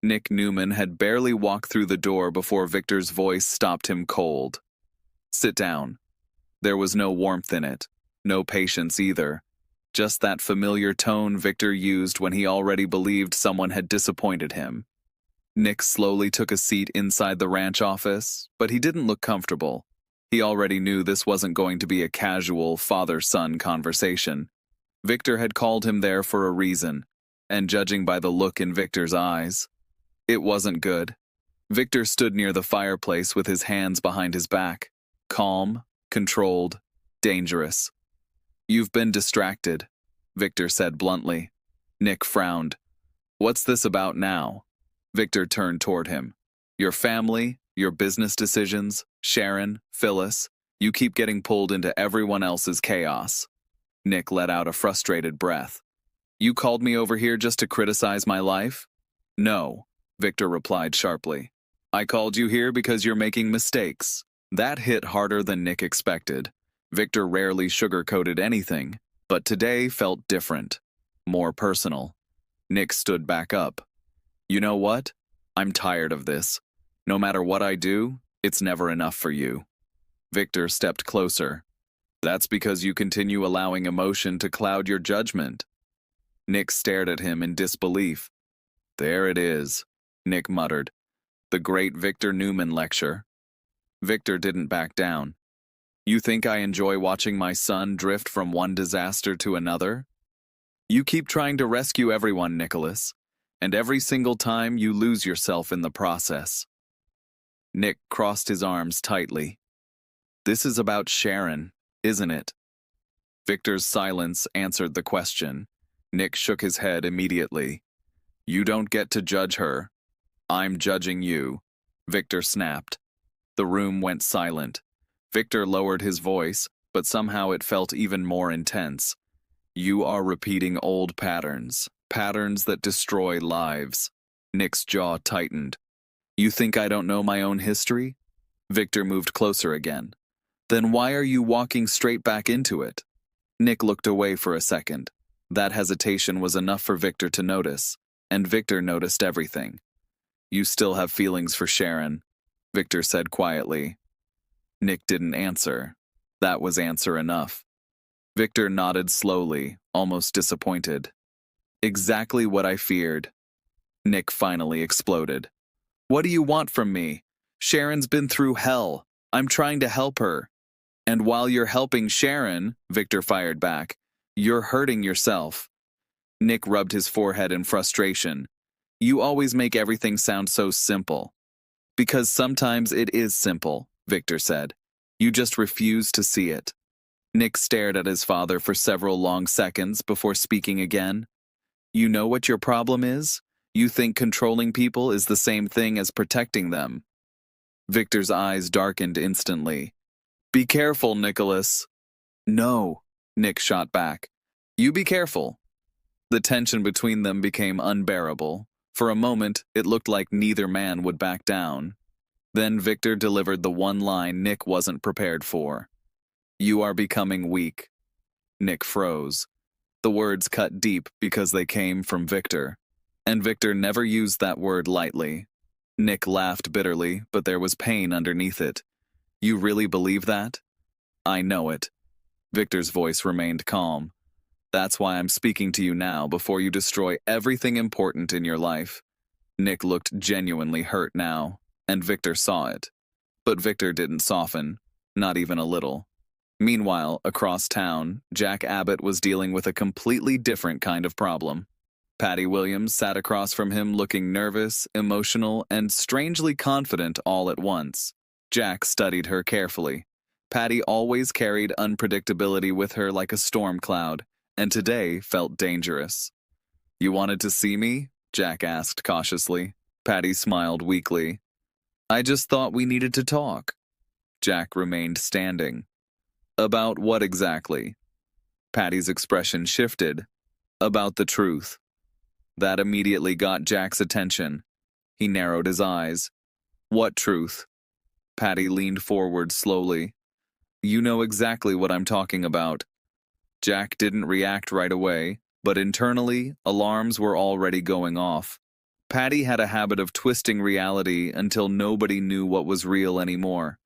Newman had barely walked through the door before Victor's voice stopped him cold. "Sit down." There was no warmth in it, no patience either. Just that familiar tone Victor used when he already believed someone had disappointed him. Nick slowly took a seat inside the ranch office, but he didn't look comfortable. He already knew this wasn't going to be a casual father-son conversation. Victor had called him there for a reason, and judging by the look in Victor's eyes, it wasn't good. Victor stood near the fireplace with his hands behind his back, calm, controlled, dangerous. "You've been distracted," Victor said bluntly. Nick frowned. "What's this about now?" Victor turned toward him. "Your family, your business decisions, Sharon, Phyllis, you keep getting pulled into everyone else's chaos." Nick let out a frustrated breath. "You called me over here just to criticize my life?" "No," Victor replied sharply. "I called you here because you're making mistakes." That hit harder than Nick expected. Victor rarely sugarcoated anything, but today felt different, more personal. Nick stood back up. "You know what? I'm tired of this. No matter what I do, it's never enough for you." Victor stepped closer. "That's because you continue allowing emotion to cloud your judgment." Nick stared at him in disbelief. "There it is," Nick muttered. "The great Victor Newman lecture." Victor didn't back down. "You think I enjoy watching my son drift from one disaster to another? You keep trying to rescue everyone, Nicholas, and every single time you lose yourself in the process." Nick crossed his arms tightly. "This is about Sharon, isn't it?" Victor's silence answered the question. Nick shook his head immediately. "You don't get to judge her. I'm judging you," Victor snapped. The room went silent. Victor lowered his voice, but somehow it felt even more intense. "You are repeating old patterns, patterns that destroy lives." Nick's jaw tightened. "You think I don't know my own history?" Victor moved closer again. "Then why are you walking straight back into it?" Nick looked away for a second. That hesitation was enough for Victor to notice, and Victor noticed everything. "You still have feelings for Sharon," Victor said quietly. Nick didn't answer. That was answer enough. Victor nodded slowly, almost disappointed. "Exactly what I feared." Nick finally exploded. "What do you want from me? Sharon's been through hell. I'm trying to help her." "And while you're helping Sharon," Victor fired back, "you're hurting yourself." Nick rubbed his forehead in frustration. "You always make everything sound so simple." "Because sometimes it is simple," Victor said. "You just refuse to see it." Nick stared at his father for several long seconds before speaking again. "You know what your problem is? You think controlling people is the same thing as protecting them." Victor's eyes darkened instantly. "Be careful, Nicholas." "No," Nick shot back. "You be careful." The tension between them became unbearable. For a moment, it looked like neither man would back down. Then Victor delivered the one line Nick wasn't prepared for. "You are becoming weak." Nick froze. The words cut deep because they came from Victor. And Victor never used that word lightly. Nick laughed bitterly, but there was pain underneath it. "You really believe that?" "I know it." Victor's voice remained calm. "That's why I'm speaking to you now before you destroy everything important in your life." Nick looked genuinely hurt now, and Victor saw it. But Victor didn't soften, not even a little. Meanwhile, across town, Jack Abbott was dealing with a completely different kind of problem. Patty Williams sat across from him looking nervous, emotional, and strangely confident all at once. Jack studied her carefully. Patty always carried unpredictability with her like a storm cloud, and today felt dangerous. "You wanted to see me?" Jack asked cautiously. Patty smiled weakly. "I just thought we needed to talk." Jack remained standing. "About what exactly?" Patty's expression shifted. "About the truth." That immediately got Jack's attention. He narrowed his eyes. "What truth?" Patty leaned forward slowly. "You know exactly what I'm talking about." Jack didn't react right away, but internally, alarms were already going off. Patty had a habit of twisting reality until nobody knew what was real anymore.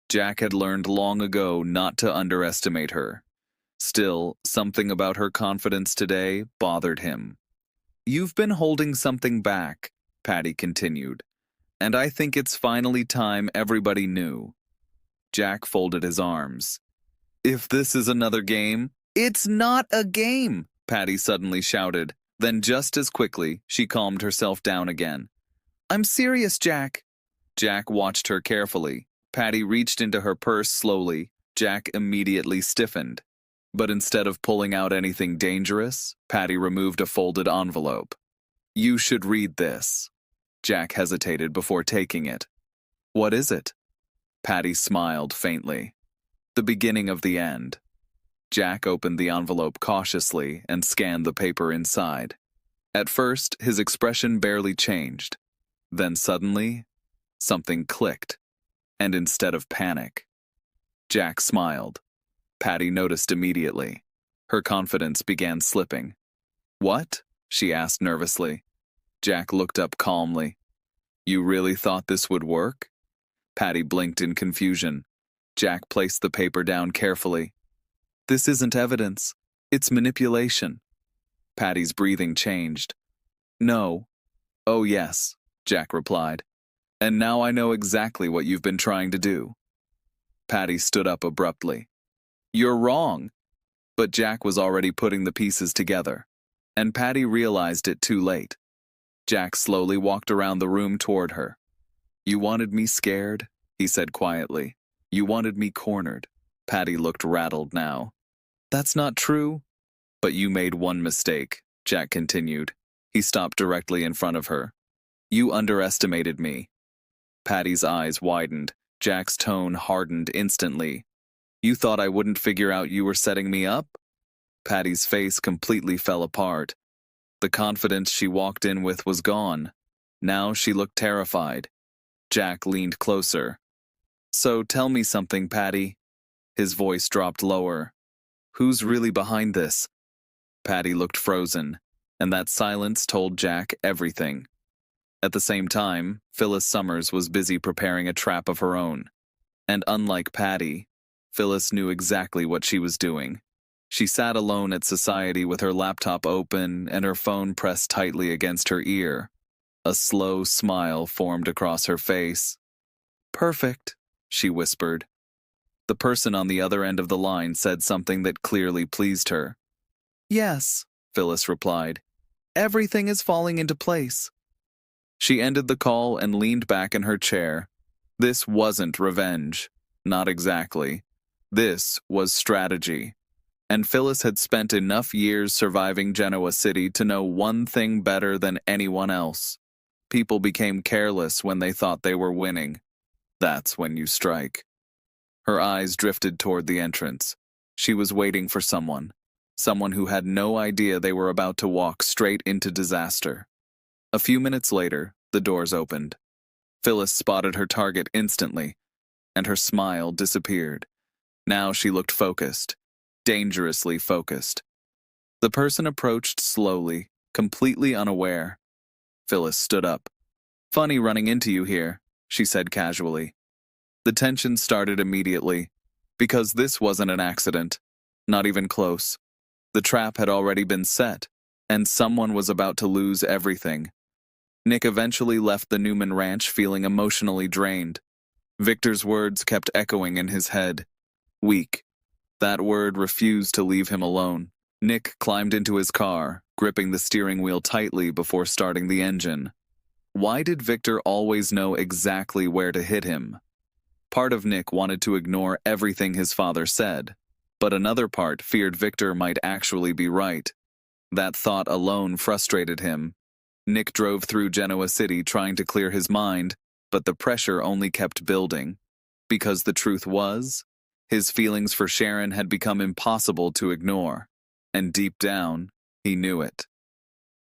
Jack had learned long ago not to underestimate her. Still, something about her confidence today bothered him. "You've been holding something back," Patty continued, "and I think it's finally time everybody knew." Jack folded his arms. "If this is another game—" "It's not a game!" Patty suddenly shouted. Then just as quickly, she calmed herself down again. "I'm serious, Jack." Jack watched her carefully. Patty reached into her purse slowly. Jack immediately stiffened. But instead of pulling out anything dangerous, Patty removed a folded envelope. "You should read this." Jack hesitated before taking it. "What is it?" Patty smiled faintly. "The beginning of the end." Jack opened the envelope cautiously and scanned the paper inside. At first, his expression barely changed. Then suddenly, something clicked. And instead of panic, Jack smiled. Patty noticed immediately. Her confidence began slipping. "What?" she asked nervously. Jack looked up calmly. "You really thought this would work?" Patty blinked in confusion. Jack placed the paper down carefully. "This isn't evidence. It's manipulation." Patty's breathing changed. "No." "Oh yes," Jack replied. "And now I know exactly what you've been trying to do." Patty stood up abruptly. "You're wrong." But Jack was already putting the pieces together, and Patty realized it too late. Jack slowly walked around the room toward her. "You wanted me scared," he said quietly. "You wanted me cornered." Patty looked rattled now. "That's not true." "But you made one mistake," Jack continued. He stopped directly in front of her. "You underestimated me." Patty's eyes widened. Jack's tone hardened instantly. "You thought I wouldn't figure out you were setting me up?" Patty's face completely fell apart. The confidence she walked in with was gone. Now she looked terrified. Jack leaned closer. "So tell me something, Patty." His voice dropped lower. "Who's really behind this?" Patty looked frozen, and that silence told Jack everything. At the same time, Phyllis Summers was busy preparing a trap of her own. And unlike Patty, Phyllis knew exactly what she was doing. She sat alone at Society with her laptop open and her phone pressed tightly against her ear. A slow smile formed across her face. "Perfect," she whispered. The person on the other end of the line said something that clearly pleased her. "Yes," Phyllis replied. "Everything is falling into place." She ended the call and leaned back in her chair. This wasn't revenge. Not exactly. This was strategy. And Phyllis had spent enough years surviving Genoa City to know one thing better than anyone else. People became careless when they thought they were winning. That's when you strike. Her eyes drifted toward the entrance. She was waiting for someone. Someone who had no idea they were about to walk straight into disaster. A few minutes later, the doors opened. Phyllis spotted her target instantly, and her smile disappeared. Now she looked focused, dangerously focused. The person approached slowly, completely unaware. Phyllis stood up. "Funny running into you here," she said casually. The tension started immediately, because this wasn't an accident, not even close. The trap had already been set, and someone was about to lose everything. Nick eventually left the Newman ranch feeling emotionally drained. Victor's words kept echoing in his head. Weak. That word refused to leave him alone. Nick climbed into his car, gripping the steering wheel tightly before starting the engine. Why did Victor always know exactly where to hit him? Part of Nick wanted to ignore everything his father said, but another part feared Victor might actually be right. That thought alone frustrated him. Nick drove through Genoa City trying to clear his mind, but the pressure only kept building. Because the truth was, his feelings for Sharon had become impossible to ignore, and deep down, he knew it.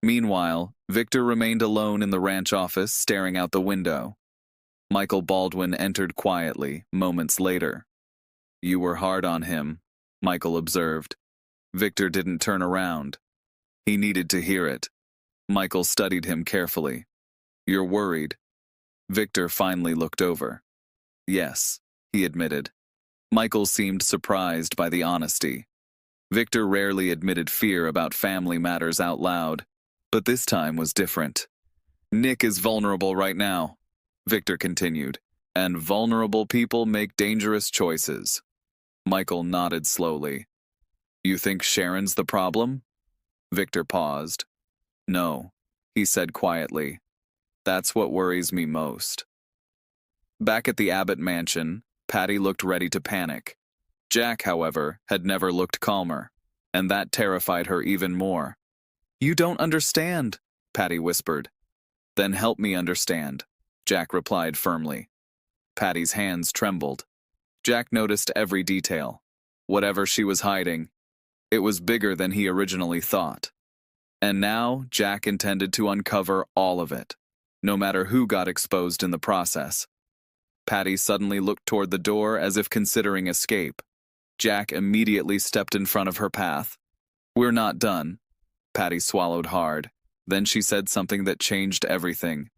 Meanwhile, Victor remained alone in the ranch office, staring out the window. Michael Baldwin entered quietly, moments later. "You were hard on him," Michael observed. Victor didn't turn around. He needed to hear it. Michael studied him carefully. You're worried. Victor finally looked over. Yes, he admitted. Michael seemed surprised by the honesty. Victor rarely admitted fear about family matters out loud, but this time was different. Nick is vulnerable right now, Victor continued, and vulnerable people make dangerous choices. Michael nodded slowly. You think Sharon's the problem? Victor paused. No, he said quietly. That's what worries me most. Back at the Abbott mansion, Patty looked ready to panic. Jack, however, had never looked calmer, and that terrified her even more. You don't understand, Patty whispered. Then help me understand, Jack replied firmly. Patty's hands trembled. Jack noticed every detail. Whatever she was hiding, it was bigger than he originally thought. And now Jack intended to uncover all of it, no matter who got exposed in the process. Patty suddenly looked toward the door as if considering escape. Jack immediately stepped in front of her path. We're not done. Patty swallowed hard. Then she said something that changed everything.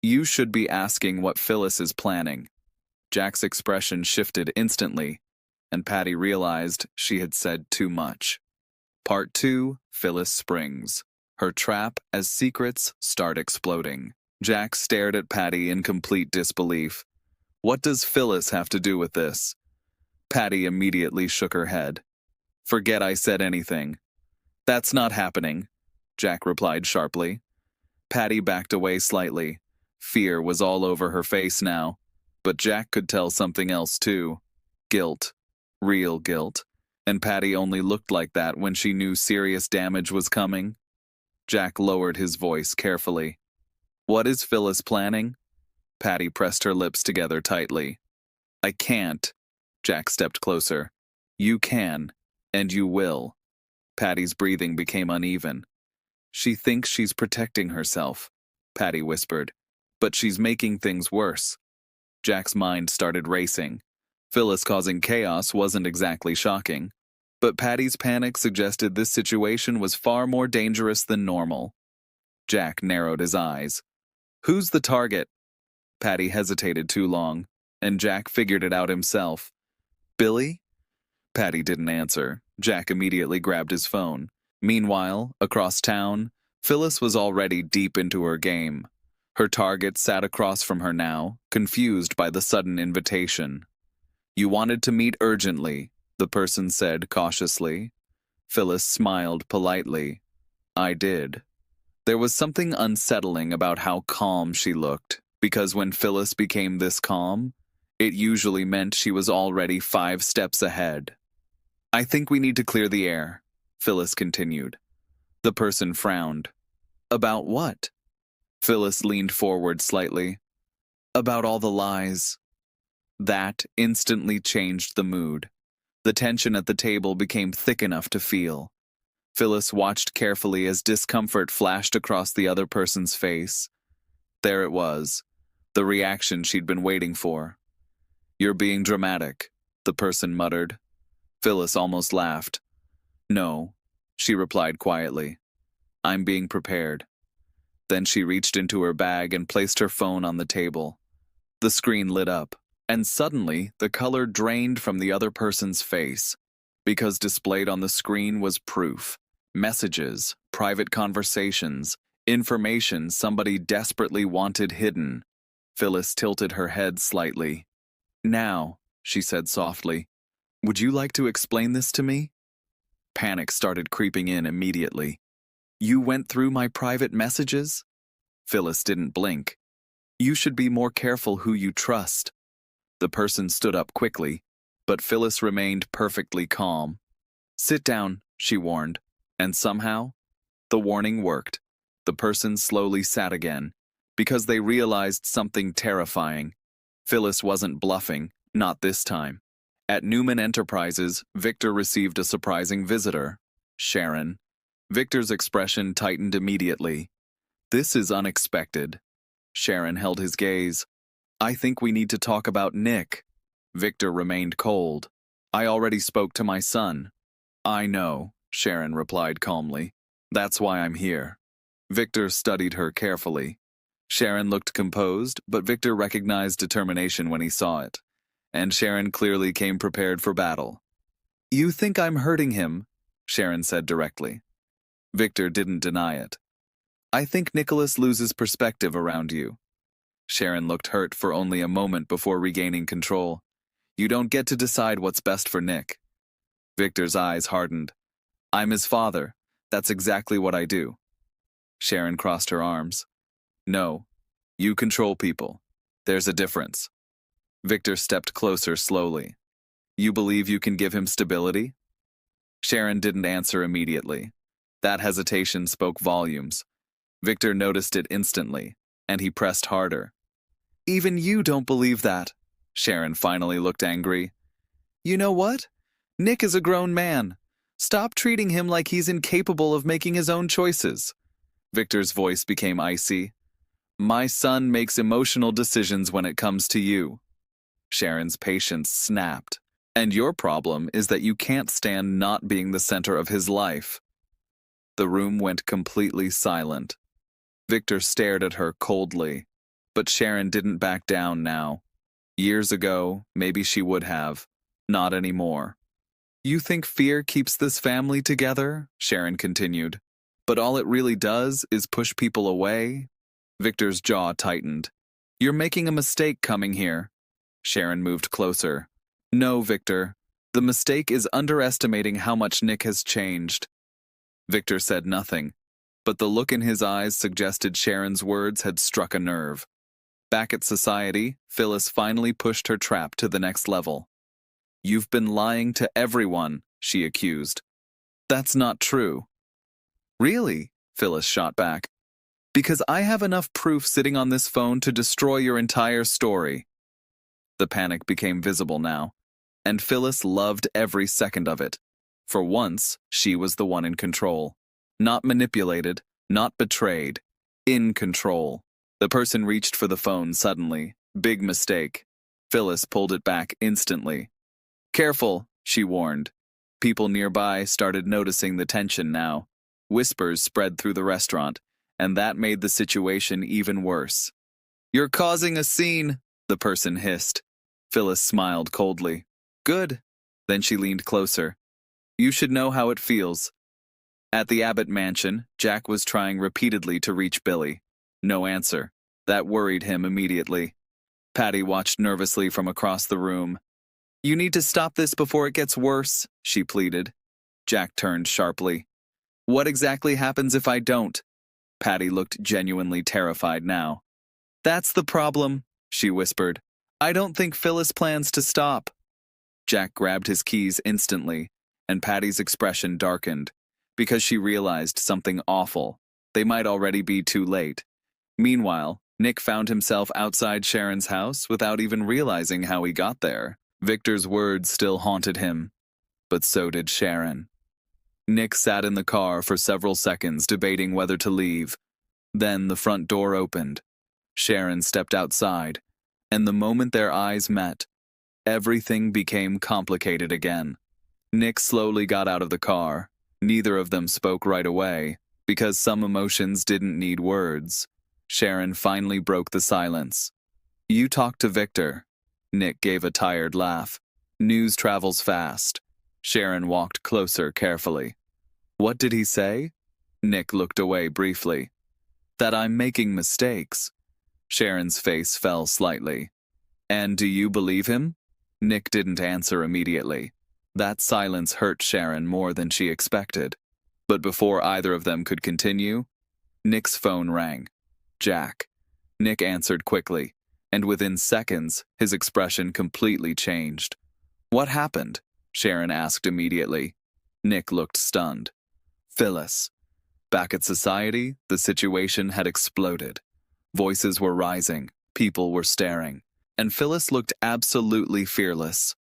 You should be asking what Phyllis is planning. Jack's expression shifted instantly, and Patty realized she had said too much. Part 2, Phyllis Springs. Her trap as secrets start exploding. Jack stared at Patty in complete disbelief. What does Phyllis have to do with this? Patty immediately shook her head. Forget I said anything. That's not happening, Jack replied sharply. Patty backed away slightly. Fear was all over her face now, but Jack could tell something else too. Guilt. Real guilt. And Patty only looked like that when she knew serious damage was coming. Jack lowered his voice carefully. What is Phyllis planning? Patty pressed her lips together tightly. I can't. Jack stepped closer. You can, and you will. Patty's breathing became uneven. She thinks she's protecting herself, Patty whispered, but she's making things worse. Jack's mind started racing. Phyllis causing chaos wasn't exactly shocking, but Patty's panic suggested this situation was far more dangerous than normal. Jack narrowed his eyes. Who's the target? Patty hesitated too long, and Jack figured it out himself. Billy? Patty didn't answer. Jack immediately grabbed his phone. Meanwhile, across town, Phyllis was already deep into her game. Her target sat across from her now, confused by the sudden invitation. You wanted to meet urgently, the person said cautiously. Phyllis smiled politely. I did. There was something unsettling about how calm she looked, because when Phyllis became this calm, it usually meant she was already 5 steps ahead. I think we need to clear the air, Phyllis continued. The person frowned. About what? Phyllis leaned forward slightly. About all the lies. That instantly changed the mood. The tension at the table became thick enough to feel. Phyllis watched carefully as discomfort flashed across the other person's face. There it was, the reaction she'd been waiting for. You're being dramatic, the person muttered. Phyllis almost laughed. No, she replied quietly. I'm being prepared. Then she reached into her bag and placed her phone on the table. The screen lit up, and suddenly the color drained from the other person's face, because displayed on the screen was proof. Messages, private conversations, information somebody desperately wanted hidden. Phyllis tilted her head slightly. Now, she said softly, would you like to explain this to me? Panic started creeping in immediately. You went through my private messages? Phyllis didn't blink. You should be more careful who you trust. The person stood up quickly, but Phyllis remained perfectly calm. Sit down, she warned. And somehow, the warning worked. The person slowly sat again, because they realized something terrifying. Phyllis wasn't bluffing, not this time. At Newman Enterprises, Victor received a surprising visitor, Sharon. Victor's expression tightened immediately. This is unexpected. Sharon held his gaze. I think we need to talk about Nick. Victor remained cold. I already spoke to my son. I know, Sharon replied calmly. That's why I'm here. Victor studied her carefully. Sharon looked composed, but Victor recognized determination when he saw it, and Sharon clearly came prepared for battle. "You think I'm hurting him," Sharon said directly. Victor didn't deny it. "I think Nicholas loses perspective around you." Sharon looked hurt for only a moment before regaining control. "You don't get to decide what's best for Nick." Victor's eyes hardened. "I'm his father. That's exactly what I do." Sharon crossed her arms. "No, you control people. There's a difference." Victor stepped closer slowly. "You believe you can give him stability?" Sharon didn't answer immediately. That hesitation spoke volumes. Victor noticed it instantly, and he pressed harder. "Even you don't believe that." Sharon finally looked angry. "You know what? Nick is a grown man. Stop treating him like he's incapable of making his own choices." Victor's voice became icy. "My son makes emotional decisions when it comes to you." Sharon's patience snapped. "And your problem is that you can't stand not being the center of his life." The room went completely silent. Victor stared at her coldly, but Sharon didn't back down now. Years ago, maybe she would have. Not anymore. "You think fear keeps this family together?" Sharon continued. "But all it really does is push people away." Victor's jaw tightened. "You're making a mistake coming here." Sharon moved closer. "No, Victor. The mistake is underestimating how much Nick has changed." Victor said nothing, but the look in his eyes suggested Sharon's words had struck a nerve. Back at society, Phyllis finally pushed her trap to the next level. "You've been lying to everyone," she accused. "That's not true." "Really?" Phyllis shot back. "Because I have enough proof sitting on this phone to destroy your entire story." The panic became visible now, and Phyllis loved every second of it. For once, she was the one in control. Not manipulated, not betrayed. In control. The person reached for the phone suddenly. Big mistake. Phyllis pulled it back instantly. "Careful," she warned. People nearby started noticing the tension now. Whispers spread through the restaurant, and that made the situation even worse. "You're causing a scene," the person hissed. Phyllis smiled coldly. "Good." Then she leaned closer. "You should know how it feels." At the Abbott mansion, Jack was trying repeatedly to reach Billy. No answer. That worried him immediately. Patty watched nervously from across the room. "You need to stop this before it gets worse," she pleaded. Jack turned sharply. "What exactly happens if I don't?" Patty looked genuinely terrified now. "That's the problem," she whispered. "I don't think Phyllis plans to stop." Jack grabbed his keys instantly, and Patty's expression darkened, because she realized something awful. They might already be too late. Meanwhile, Nick found himself outside Sharon's house without even realizing how he got there. Victor's words still haunted him, but so did Sharon. Nick sat in the car for several seconds debating whether to leave. Then the front door opened. Sharon stepped outside, and the moment their eyes met, everything became complicated again. Nick slowly got out of the car. Neither of them spoke right away, because some emotions didn't need words. Sharon finally broke the silence. "You talked to Victor." Nick gave a tired laugh. "News travels fast." Sharon walked closer carefully. "What did he say?" Nick looked away briefly. "That I'm making mistakes." Sharon's face fell slightly. "And do you believe him?" Nick didn't answer immediately. That silence hurt Sharon more than she expected. But before either of them could continue, Nick's phone rang. Jack. Nick answered quickly, and within seconds, his expression completely changed. "What happened?" Sharon asked immediately. Nick looked stunned. "Phyllis." Back at society, the situation had exploded. Voices were rising, people were staring, and Phyllis looked absolutely fearless.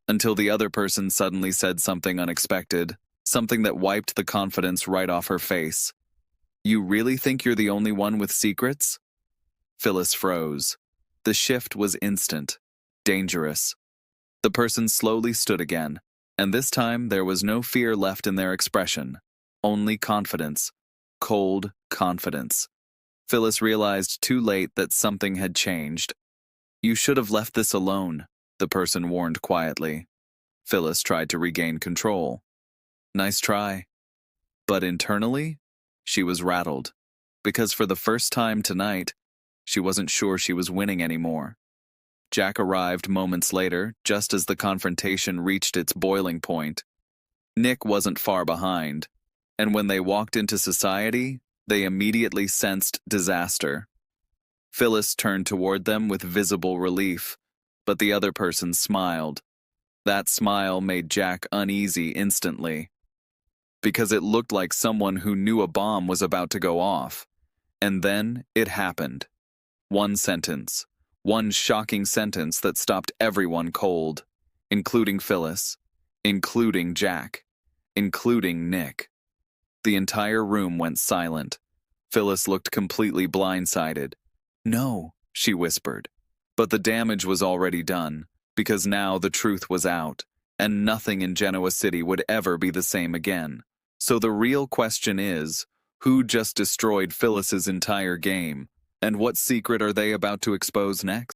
Until the other person suddenly said something unexpected, something that wiped the confidence right off her face. "You really think you're the only one with secrets?" Phyllis froze. The shift was instant, dangerous. The person slowly stood again, and this time there was no fear left in their expression, only confidence, cold confidence. Phyllis realized too late that something had changed. "You should have left this alone," the person warned quietly. Phyllis tried to regain control. "Nice try." But internally, she was rattled, because for the first time tonight, she wasn't sure she was winning anymore. Jack arrived moments later, just as the confrontation reached its boiling point. Nick wasn't far behind, and when they walked into society, they immediately sensed disaster. Phyllis turned toward them with visible relief, but the other person smiled. That smile made Jack uneasy instantly, because it looked like someone who knew a bomb was about to go off. And then it happened. One sentence. One shocking sentence that stopped everyone cold, including Phyllis, including Jack, including Nick. The entire room went silent. Phyllis looked completely blindsided. "No," she whispered. But the damage was already done, because now the truth was out, and nothing in Genoa City would ever be the same again. So the real question is, who just destroyed Phyllis's entire game, and what secret are they about to expose next?